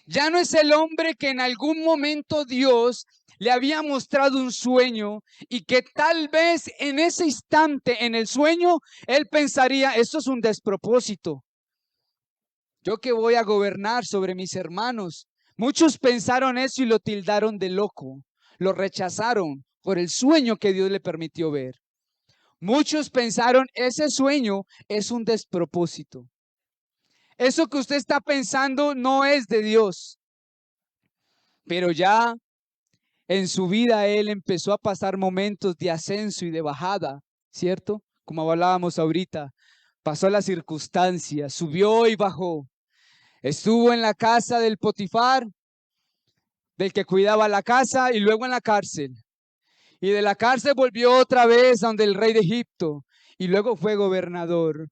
Ya no es el hombre que en algún momento Dios le había mostrado un sueño y que tal vez en ese instante, en el sueño, él pensaría, esto es un despropósito. Yo que voy a gobernar sobre mis hermanos. Muchos pensaron eso y lo tildaron de loco. Lo rechazaron por el sueño que Dios le permitió ver. Muchos pensaron, ese sueño es un despropósito. Eso que usted está pensando no es de Dios. Pero ya en su vida él empezó a pasar momentos de ascenso y de bajada, ¿cierto? Como hablábamos ahorita, pasó la circunstancia, subió y bajó. Estuvo en la casa del Potifar, del que cuidaba la casa, y luego en la cárcel. Y de la cárcel volvió otra vez donde el rey de Egipto, y luego fue gobernador.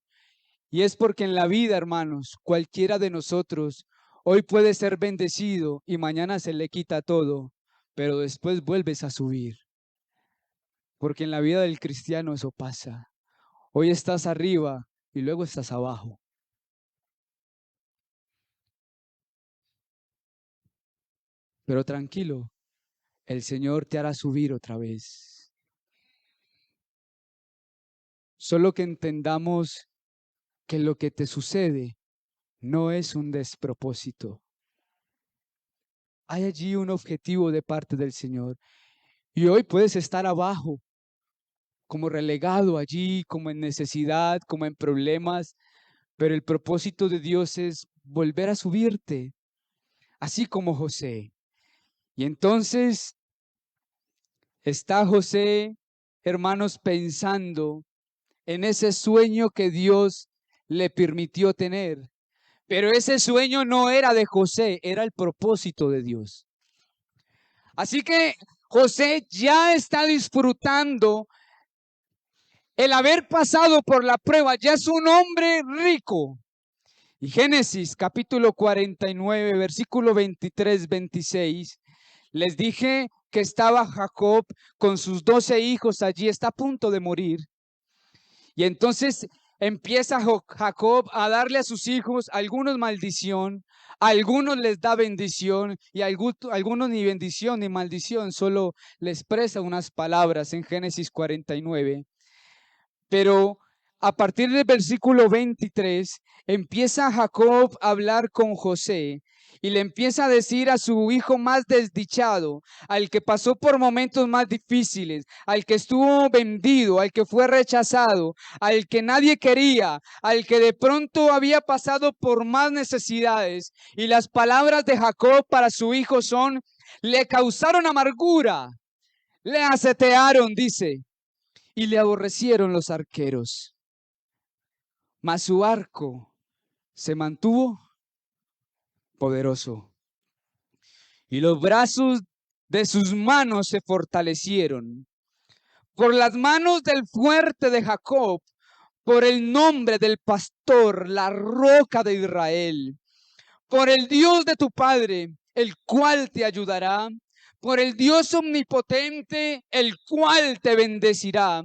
Y es porque en la vida, hermanos, cualquiera de nosotros hoy puede ser bendecido y mañana se le quita todo, pero después vuelves a subir. Porque en la vida del cristiano eso pasa. Hoy estás arriba y luego estás abajo. Pero tranquilo, el Señor te hará subir otra vez. Solo que entendamos que lo que te sucede no es un despropósito. Hay allí un objetivo de parte del Señor. Y hoy puedes estar abajo, como relegado allí, como en necesidad, como en problemas, pero el propósito de Dios es volver a subirte, así como José. Y entonces está José, hermanos, pensando en ese sueño que Dios le permitió tener. Pero ese sueño no era de José, era el propósito de Dios. Así que José ya está disfrutando el haber pasado por la prueba, ya es un hombre rico. Y Génesis capítulo 49, versículo 23-26, les dije que estaba Jacob con sus 12 hijos allí, está a punto de morir. Y entonces empieza Jacob a darle a sus hijos, algunos maldición, a algunos les da bendición y a algunos ni bendición ni maldición, solo les expresa unas palabras en Génesis 49. Pero a partir del versículo 23 empieza Jacob a hablar con José y le empieza a decir a su hijo más desdichado, al que pasó por momentos más difíciles, al que estuvo vendido, al que fue rechazado, al que nadie quería, al que de pronto había pasado por más necesidades. Y las palabras de Jacob para su hijo son, le causaron amargura, le asetearon, dice, y le aborrecieron los arqueros. Mas su arco se mantuvo poderoso y los brazos de sus manos se fortalecieron. Por las manos del fuerte de Jacob, por el nombre del pastor, la roca de Israel, por el Dios de tu Padre, el cual te ayudará, por el Dios omnipotente, el cual te bendecirá,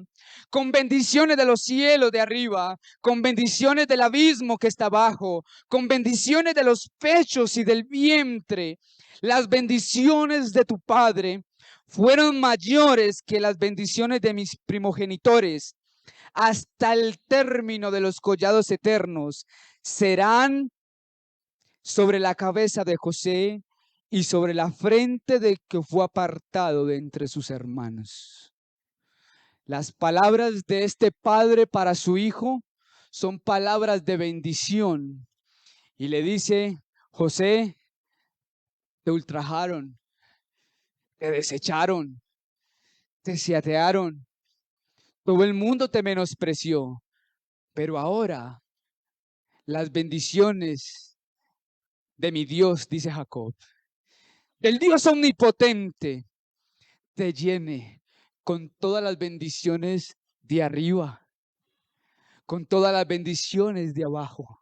con bendiciones de los cielos de arriba, con bendiciones del abismo que está abajo, con bendiciones de los pechos y del vientre. Las bendiciones de tu Padre fueron mayores que las bendiciones de mis primogenitores. Hasta el término de los collados eternos serán sobre la cabeza de José y sobre la frente del que fue apartado de entre sus hermanos. Las palabras de este padre para su hijo son palabras de bendición. y le dice: José, te ultrajaron, te desecharon, te siatearon, todo el mundo te menospreció, pero ahora las bendiciones de mi Dios, dice Jacob, el Dios omnipotente, te llene con todas las bendiciones de arriba, con todas las bendiciones de abajo.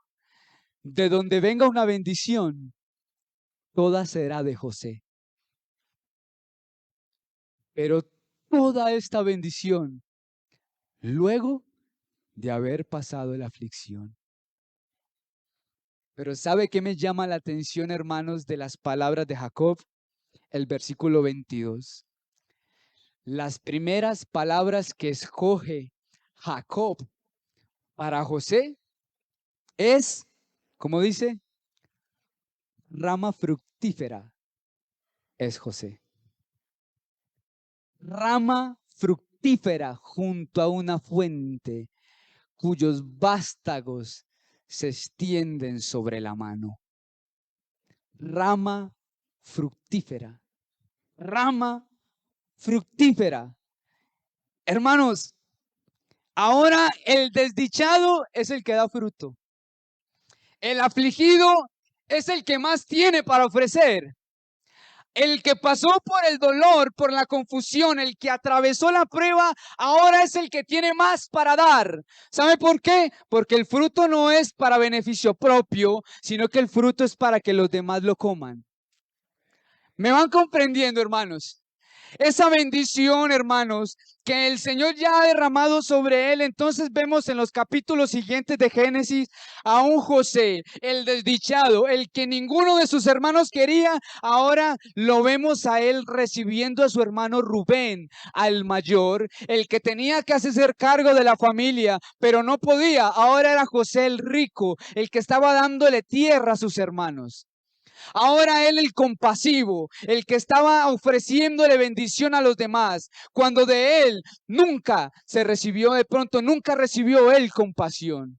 De donde venga una bendición, toda será de José. Pero toda esta bendición, luego de haber pasado la aflicción. Pero ¿sabe qué me llama la atención, hermanos, de las palabras de Jacob? El versículo 22. Las primeras palabras que escoge Jacob para José es, como dice, rama fructífera es José. Rama fructífera junto a una fuente cuyos vástagos se extienden sobre la mano. Rama fructífera. Rama fructífera. Hermanos, ahora el desdichado es el que da fruto. El afligido es el que más tiene para ofrecer. El que pasó por el dolor, por la confusión, el que atravesó la prueba, ahora es el que tiene más para dar. ¿Sabe por qué? Porque el fruto no es para beneficio propio, sino que el fruto es para que los demás lo coman. ¿Me van comprendiendo, hermanos? Esa bendición, hermanos, que el Señor ya ha derramado sobre él. Entonces vemos en los capítulos siguientes de Génesis a un José, el desdichado, el que ninguno de sus hermanos quería. Ahora lo vemos a él recibiendo a su hermano Rubén, al mayor, el que tenía que hacerse cargo de la familia, pero no podía. Ahora era José el rico, el que estaba dándole tierra a sus hermanos. Ahora él el compasivo, el que estaba ofreciéndole bendición a los demás, cuando de él nunca se recibió, de pronto nunca recibió él compasión.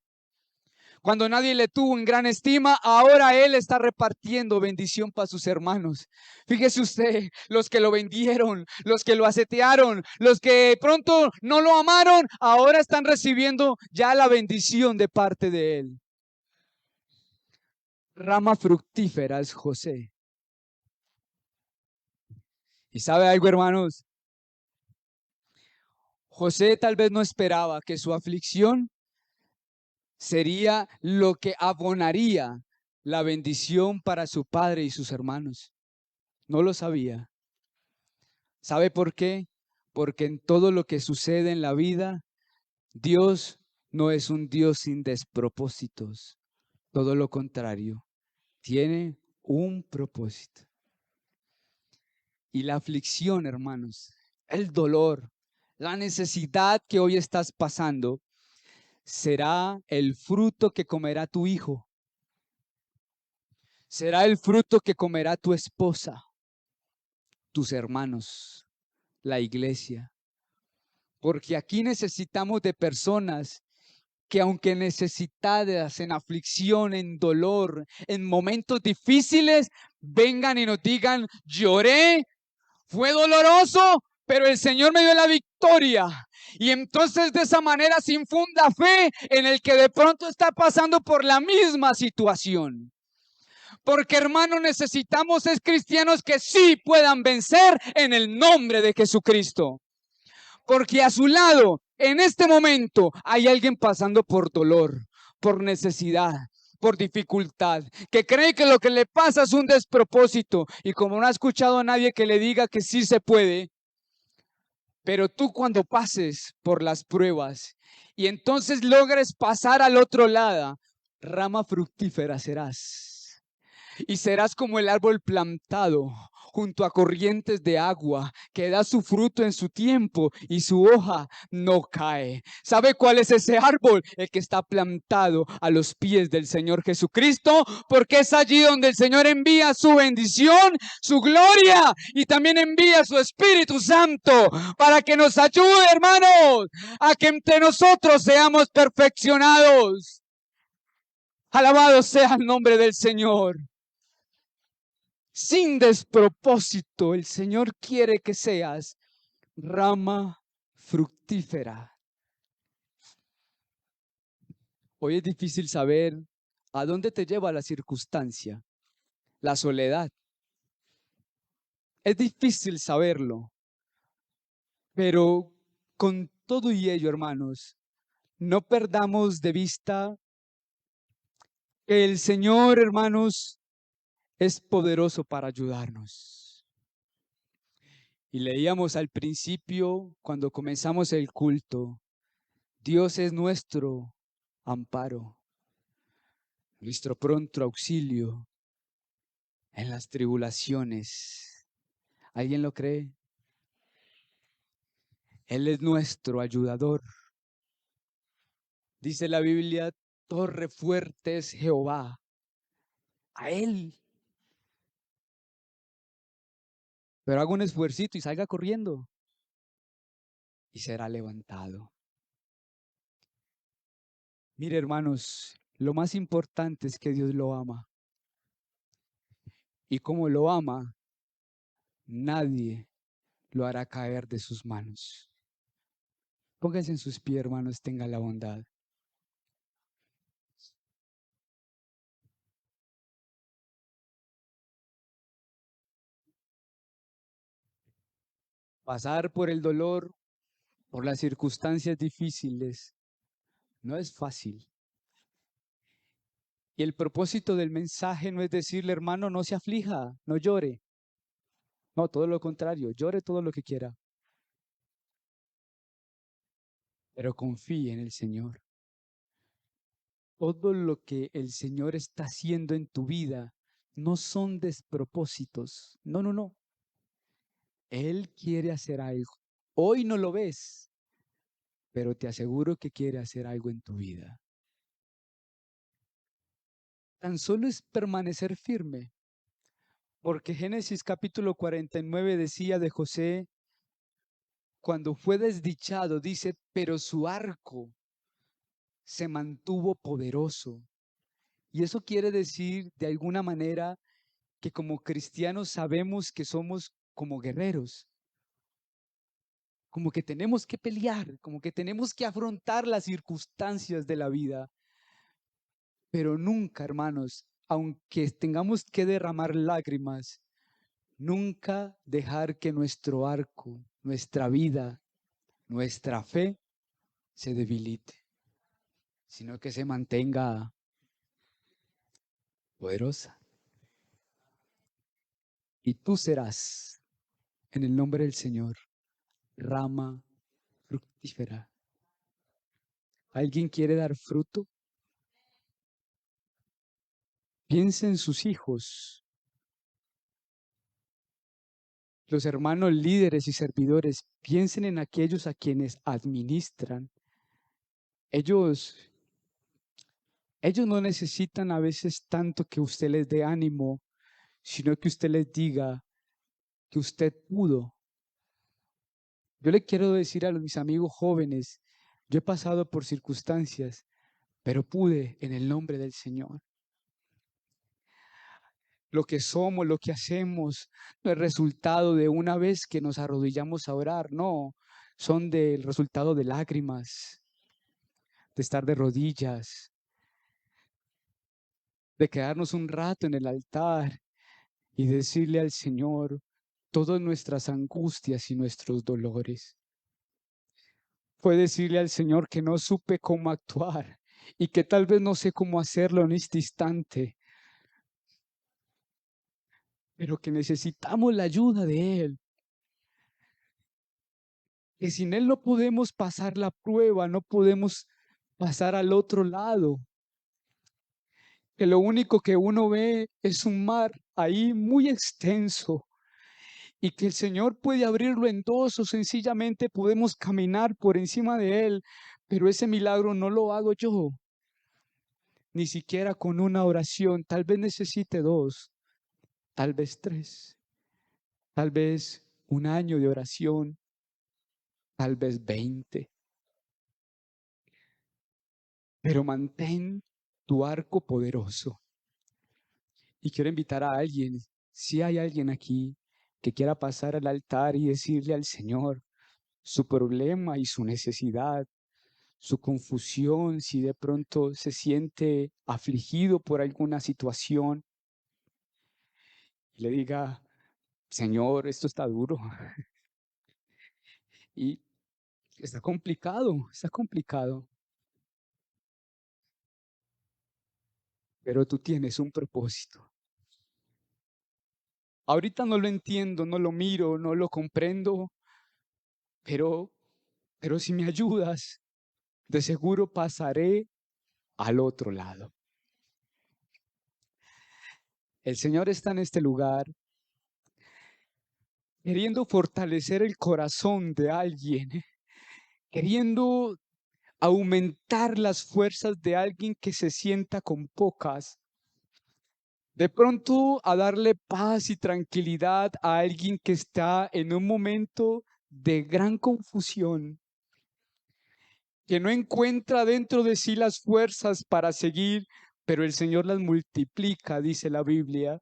Cuando nadie le tuvo en gran estima, ahora él está repartiendo bendición para sus hermanos. Fíjese usted, los que lo vendieron, los que lo asetearon, los que de pronto no lo amaron, ahora están recibiendo ya la bendición de parte de él. Rama fructífera es José. ¿Y sabe algo, hermanos? José tal vez no esperaba que su aflicción sería lo que abonaría la bendición para su padre y sus hermanos. No lo sabía. ¿Sabe por qué? Porque en todo lo que sucede en la vida, Dios no es un Dios sin despropósitos. Todo lo contrario, tiene un propósito. Y la aflicción, hermanos, el dolor, la necesidad que hoy estás pasando, será el fruto que comerá tu hijo. Será el fruto que comerá tu esposa, tus hermanos, la iglesia. Porque aquí necesitamos de personas que aunque necesitadas, en aflicción, en dolor, en momentos difíciles, vengan y nos digan: lloré, fue doloroso, pero el Señor me dio la victoria. Y entonces de esa manera se infunda fe en el que de pronto está pasando por la misma situación. Porque, hermanos, necesitamos ser cristianos que sí puedan vencer en el nombre de Jesucristo. Porque a su lado, en este momento, hay alguien pasando por dolor, por necesidad, por dificultad, que cree que lo que le pasa es un despropósito, y como no ha escuchado a nadie que le diga que sí se puede, pero tú cuando pases por las pruebas y entonces logres pasar al otro lado, rama fructífera serás. Y serás como el árbol plantado junto a corrientes de agua, que da su fruto en su tiempo y su hoja no cae. ¿Sabe cuál es ese árbol? El que está plantado a los pies del Señor Jesucristo, porque es allí donde el Señor envía su bendición, su gloria, y también envía su Espíritu Santo para que nos ayude, hermanos, a que entre nosotros seamos perfeccionados. Alabado sea el nombre del Señor. Sin despropósito, el Señor quiere que seas rama fructífera. Hoy es difícil saber a dónde te lleva la circunstancia, la soledad. Es difícil saberlo, pero con todo y ello, hermanos, no perdamos de vista que el Señor, hermanos, es poderoso para ayudarnos. Y leíamos al principio, cuando comenzamos el culto, Dios es nuestro amparo, nuestro pronto auxilio en las tribulaciones. ¿Alguien lo cree? Él es nuestro ayudador. Dice la Biblia, torre fuerte es Jehová. A Él. Pero haga un esfuercito y salga corriendo y será levantado. Mire, hermanos, lo más importante es que Dios lo ama. Y como lo ama, nadie lo hará caer de sus manos. Pónganse en sus pies, hermanos, tenga la bondad. Pasar por el dolor, por las circunstancias difíciles, no es fácil. Y el propósito del mensaje no es decirle, hermano, no se aflija, no llore. No, todo lo contrario, llore todo lo que quiera, pero confíe en el Señor. Todo lo que el Señor está haciendo en tu vida no son despropósitos. No, no, no. Él quiere hacer algo. Hoy no lo ves, pero te aseguro que quiere hacer algo en tu vida. Tan solo es permanecer firme, porque Génesis capítulo 49 decía de José, cuando fue desdichado, dice, pero su arco se mantuvo poderoso. Y eso quiere decir, de alguna manera, que como cristianos sabemos que somos como guerreros, como que tenemos que pelear, como que tenemos que afrontar las circunstancias de la vida, pero nunca, hermanos, aunque tengamos que derramar lágrimas, nunca dejar que nuestro arco, nuestra vida, nuestra fe se debilite, sino que se mantenga poderosa. Y tú serás, en el nombre del Señor, rama fructífera. ¿Alguien quiere dar fruto? Piensa en sus hijos, los hermanos líderes y servidores. Piensen en aquellos a quienes administran. Ellos, ellos no necesitan a veces tanto que usted les dé ánimo, sino que usted les diga que usted pudo. Yo le quiero decir a mis amigos jóvenes, yo he pasado por circunstancias, pero pude en el nombre del Señor. Lo que somos, lo que hacemos, no es resultado de una vez que nos arrodillamos a orar, no, son del resultado de lágrimas, de estar de rodillas, de quedarnos un rato en el altar y decirle al Señor todas nuestras angustias y nuestros dolores. Fue decirle al Señor que no supe cómo actuar y que tal vez no sé cómo hacerlo en este instante, pero que necesitamos la ayuda de Él. Que sin Él no podemos pasar la prueba, no podemos pasar al otro lado. Que lo único que uno ve es un mar ahí muy extenso y que el Señor puede abrirlo en dos o sencillamente podemos caminar por encima de Él, pero ese milagro no lo hago yo, ni siquiera con una oración. Tal vez necesite dos, tal vez tres, tal vez un año de oración, tal vez 20, pero mantén tu arco poderoso. Y quiero invitar a alguien, si hay alguien aquí que quiera pasar al altar y decirle al Señor su problema y su necesidad, su confusión, si de pronto se siente afligido por alguna situación, y le diga, Señor, esto está duro y está complicado, pero tú tienes un propósito. Ahorita no lo entiendo, no lo miro, no lo comprendo, pero, pero si me ayudas, de seguro pasaré al otro lado. El Señor está en este lugar queriendo fortalecer el corazón de alguien, queriendo aumentar las fuerzas de alguien que se sienta con pocas. De pronto a darle paz y tranquilidad a alguien que está en un momento de gran confusión, que no encuentra dentro de sí las fuerzas para seguir, pero el Señor las multiplica, dice la Biblia.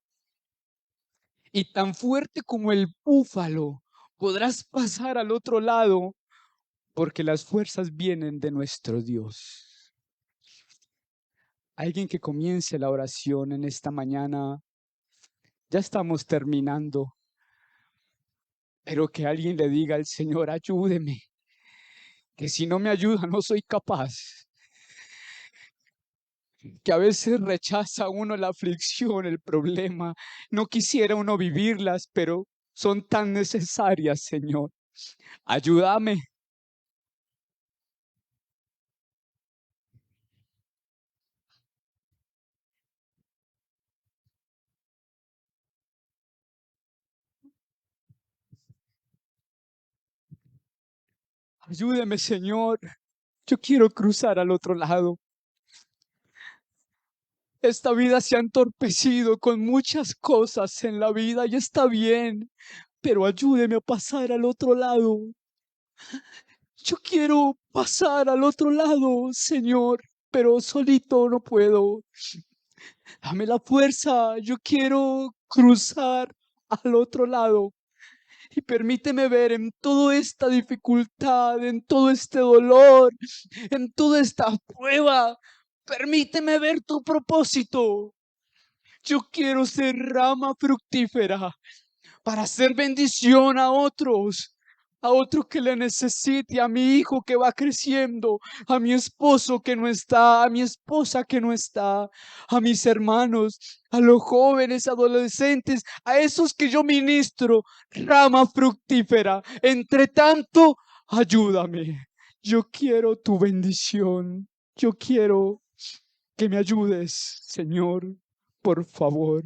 Y tan fuerte como el búfalo, podrás pasar al otro lado, porque las fuerzas vienen de nuestro Dios. Alguien que comience la oración en esta mañana, ya estamos terminando, pero que alguien le diga al Señor, ayúdeme, que si no me ayuda no soy capaz, que a veces rechaza uno la aflicción, el problema, no quisiera uno vivirlas, pero son tan necesarias, Señor. Ayúdame, ayúdeme, Señor. Yo quiero cruzar al otro lado. Esta vida se ha entorpecido con muchas cosas en la vida y está bien, pero ayúdeme a pasar al otro lado. Yo quiero pasar al otro lado, Señor, pero solito no puedo. Dame la fuerza, yo quiero cruzar al otro lado. Y permíteme ver en toda esta dificultad, en todo este dolor, en toda esta prueba, permíteme ver tu propósito. Yo quiero ser rama fructífera para hacer bendición a otro que le necesite, a mi hijo que va creciendo, a mi esposo que no está, a mi esposa que no está, a mis hermanos, a los jóvenes, adolescentes, a esos que yo ministro, rama fructífera. Entre tanto, ayúdame. Yo quiero tu bendición. Yo quiero que me ayudes, Señor, por favor.